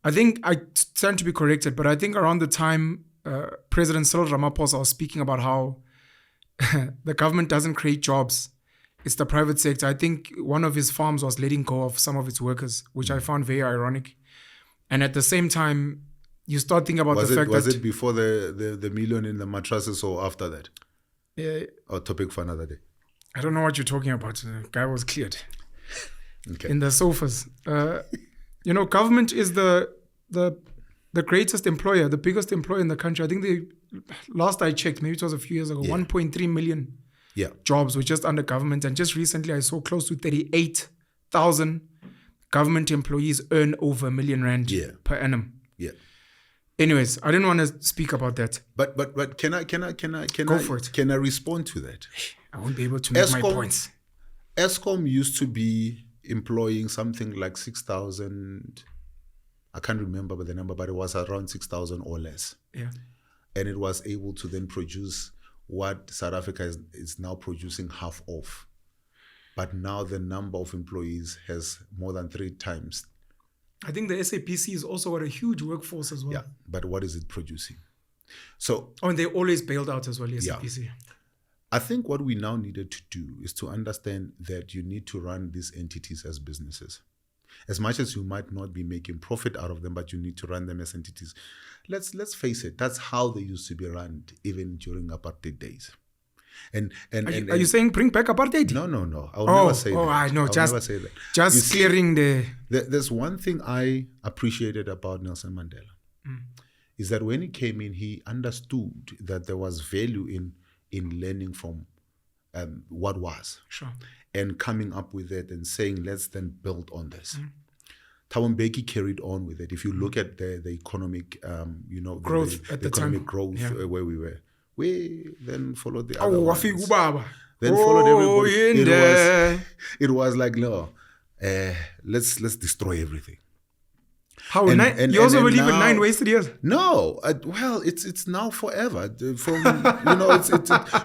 I think I stand to be corrected, but I think around the time President Cyril Ramaphosa was speaking about how the government doesn't create jobs, it's the private sector. I think one of his farms was letting go of some of its workers, which I found very ironic. And at the same time, you start thinking about was it before the million in the mattresses or after that? Or topic for another day? I don't know what you're talking about. The guy was cleared. Okay. In the sofas. Government is the greatest employer, the biggest employer in the country. I think last I checked, maybe it was a few years ago, 1.3 million jobs were just under government. And just recently I saw close to 38,000 government employees earn over R1 million per annum. Yeah. Anyways, I didn't want to speak about that. But can I Go for it. Can I respond to that? I won't be able to make my points. Eskom used to be employing something like 6,000. I can't remember the number, but it was around 6,000 or less. Yeah. And it was able to then produce what South Africa is now producing half of. But now the number of employees has more than 3 times. I think the SAPC is also got a huge workforce as well. Yeah, but what is it producing? So, and they always bailed out as well, the SAPC. Yeah. I think what we now needed to do is to understand that you need to run these entities as businesses. As much as you might not be making profit out of them, but you need to run them as entities. Let's face it, that's how they used to be run even during apartheid days. And are you saying bring back apartheid? No. I'll never say that. I know. Never say that. Just clearing There's one thing I appreciated about Nelson Mandela, is that when he came in, he understood that there was value in learning from what was. Sure. And coming up with it and saying, let's then build on this. Thabo Mbeki carried on with it. If you look at the economic, growth the at the economic time. growth where we were, we then followed the other ones. Then followed everybody. It was like, no, let's destroy everything. How you also believe in 9 wasted years? No, well, it's now forever. From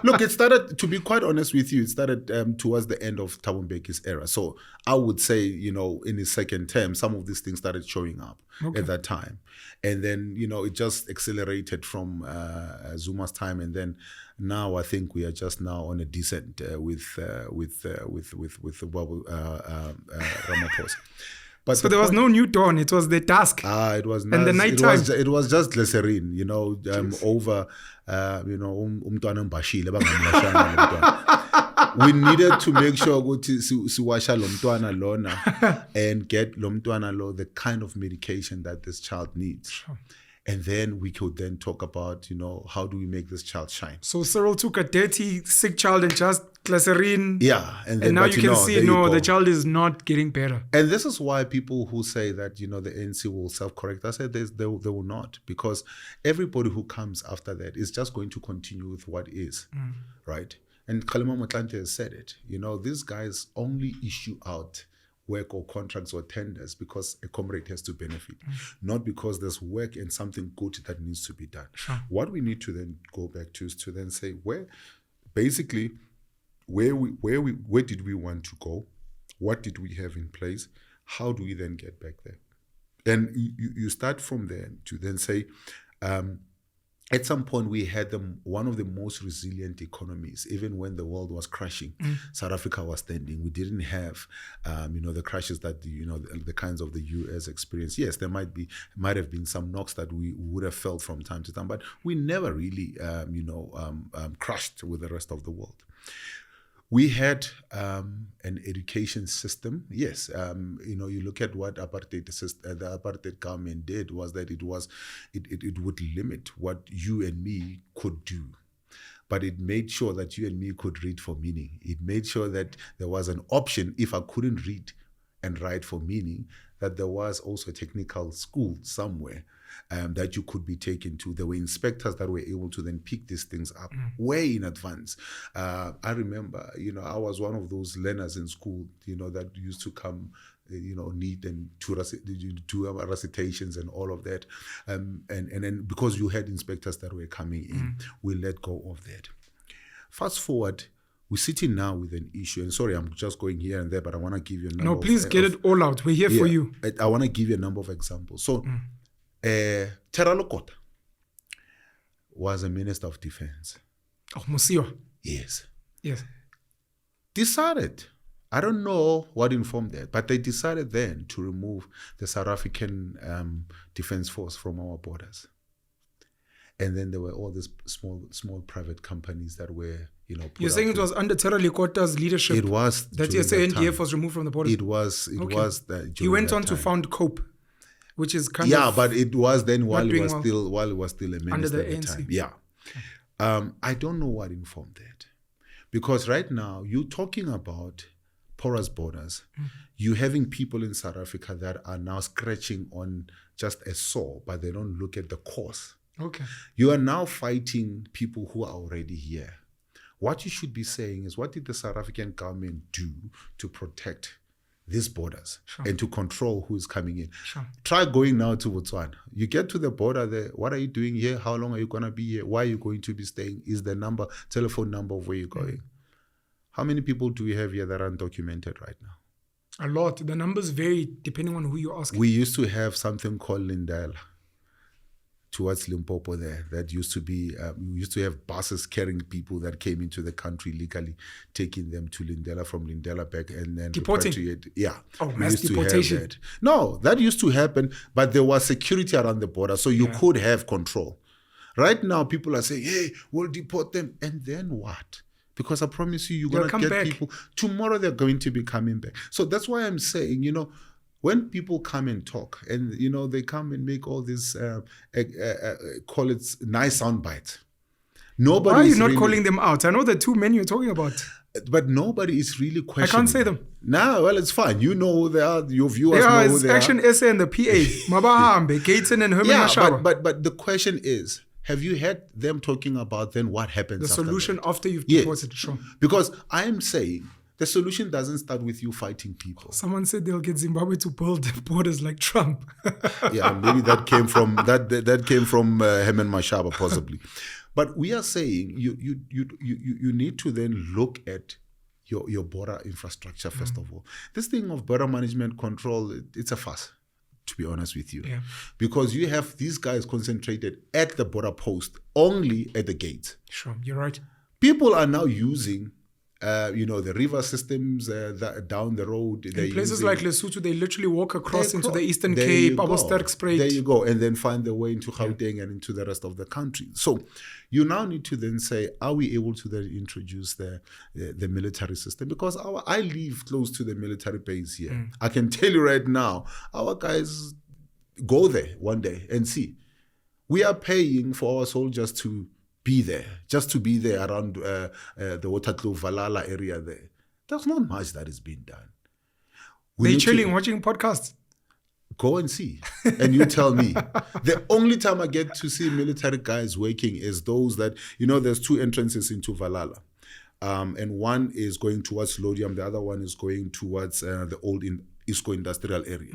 look, it started. To be quite honest with you, it started towards the end of Thabo Mbeki's era. So I would say, in his second term, some of these things started showing up at that time, and then it just accelerated from Zuma's time, and then now I think we are just now on a descent with Ramaphosa. But so there was no new dawn. It was the dusk. It was and the night time. It was just glycerine, over, umntwana mbashile bangamlashana. We needed to make sure ukuthi siwasha lo mntwana lona and get lo mntwana lo the kind of medication that this child needs. Sure. And then we could then talk about, how do we make this child shine? So Cyril took a dirty, sick child and just glycerine. Yeah. And now you can see, the child is not getting better. And this is why people who say that, the ANC will self-correct, I said they will not. Because everybody who comes after that is just going to continue with what is, right? And Kgalema Motlanthe has said it. These guys only issue out work or contracts or tenders because a comrade has to benefit, not because there's work and something good that needs to be done. Sure. What we need to then go back to is to then say where did we want to go? What did we have in place? How do we then get back there? And you start from there to then say, at some point, we had one of the most resilient economies. Even when the world was crashing, South Africa was standing. We didn't have, the crashes that the kinds of the US experienced. Yes, there might have been some knocks that we would have felt from time to time, but we never really, crashed with the rest of the world. We had an education system. Yes, you look at what the apartheid government did was that it would limit what you and me could do. But it made sure that you and me could read for meaning. It made sure that there was an option, if I couldn't read and write for meaning, that there was also a technical school somewhere that you could be taken to. There were inspectors that were able to then pick these things up way in advance. I remember, I was one of those learners in school, that used to come, need and do recitations and all of that. And then because you had inspectors that were coming in, we let go of that. Fast forward, we're sitting now with an issue. And sorry, I'm just going here and there, but I want to give you a number. No, please get it all out. We're here for you. I want to give you a number of examples. So, Terra Lokota was a minister of defense. Oh, Musiwa. Yes. Yes. Decided, I don't know what informed that, but they decided then to remove the South African Defense Force from our borders. And then there were all these small private companies that were, You're saying it was under Terra Lekota's leadership? It was. That SANDF was removed from the borders? It was. He went on to found COPE, which is kind of... Yeah, but it was then while he was still a minister under the at the ANC. time. Yeah. Okay. I don't know what informed that. Because right now, you're talking about porous borders. You're having people in South Africa that are now scratching on just a sore, but they don't look at the cause. Okay. You are now fighting people who are already here. What you should be saying is, what did the South African government do to protect these borders and to control who is coming in? Try going now to Botswana. You get to the border there. What are you doing here? How long are you going to be here? Why are you going to be staying? Is the telephone number of where you're going? How many people do we have here that are undocumented right now? A lot. The numbers vary depending on who you're asking. We used to have something called Lindela towards Limpopo there. That used to be, we used to have buses carrying people that came into the country legally, taking them to Lindela, from Lindela back, and then deporting. Yeah. Oh, mass deportation. That. No, that used to happen, but there was security around the border, so you could have control. Right now, people are saying, hey, we'll deport them. And then what? Because I promise you're going to get people. Tomorrow, they're going to be coming back. So that's why I'm saying, when people come and talk, and they come and make all this, call it nice sound bites. Nobody. Why are you not calling them out? I know the two men you're talking about, but nobody is really questioning. I can't say them. Nah, well, it's fine. You know who they are. Your viewers know who they are. Action SA and the PA, Mabahambe, Gaten and Herman Mashaba. But the question is, have you heard them talking about then what happens? The solution after you've Yes. deported? Sure. Because I am saying, the solution doesn't start with you fighting people. Someone said they'll get Zimbabwe to build borders like Trump. Yeah, maybe that came from Herman Mashaba, possibly. But we are saying you need to then look at your border infrastructure first of all. This thing of border management control, it's a fuss, to be honest with you, because you have these guys concentrated at the border post, only at the gate. Sure, you're right. People are now using the river systems down the road. In places like Lesotho, they literally walk across into the Eastern Cape, Abosterkspruit. There you go. And then find their way into Gauteng and into the rest of the country. So you now need to then say, are we able to then introduce the military system? Because I live close to the military base here. I can tell you right now, our guys go there one day and see. We are paying for our soldiers to be there, just to be there around the Waterkloof, Valhalla area there. There's not much that is being done. They're chilling, watching podcasts. Go and see. And you tell me. The only time I get to see military guys working is those that, there's two entrances into Valhalla. And one is going towards Lodium, the other one is going towards the old ISCO industrial area.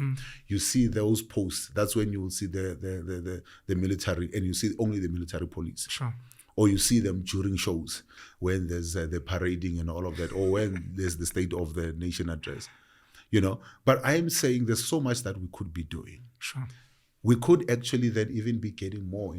You see those posts. That's when you will see the military, and you see only the military police. Sure. Or you see them during shows when there's the parading and all of that, or when there's the State of the Nation address, But I'm saying there's so much that we could be doing. Sure. We could actually then even be getting more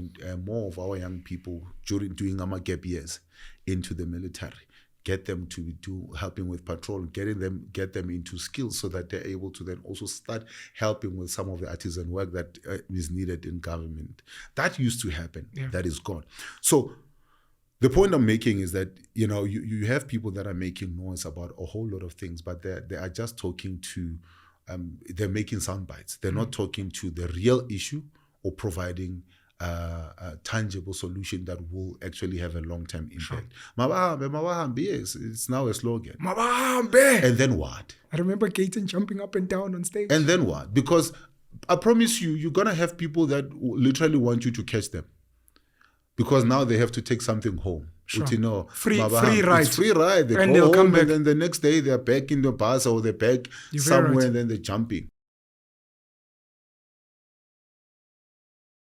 of our young people doing our gap years into the military. Get them to helping with patrol, get them into skills so that they're able to then also start helping with some of the artisan work that is needed in government. That used to happen. Yeah. That is gone. So the point I'm making is that, you have people that are making noise about a whole lot of things, but they are just talking to, they're making sound bites. They're not talking to the real issue or providing a tangible solution that will actually have a long-term impact. Mabahambe, yes, it's now a slogan. Mabahambe! And then what? I remember Gaten jumping up and down on stage. And then what? Because I promise you're going to have people that literally want you to catch them. Because now they have to take something home. Sure. Free ride. It's free ride. They and go they'll home come back. And then the next day they're back in the bus or they're back somewhere and then they're jumping.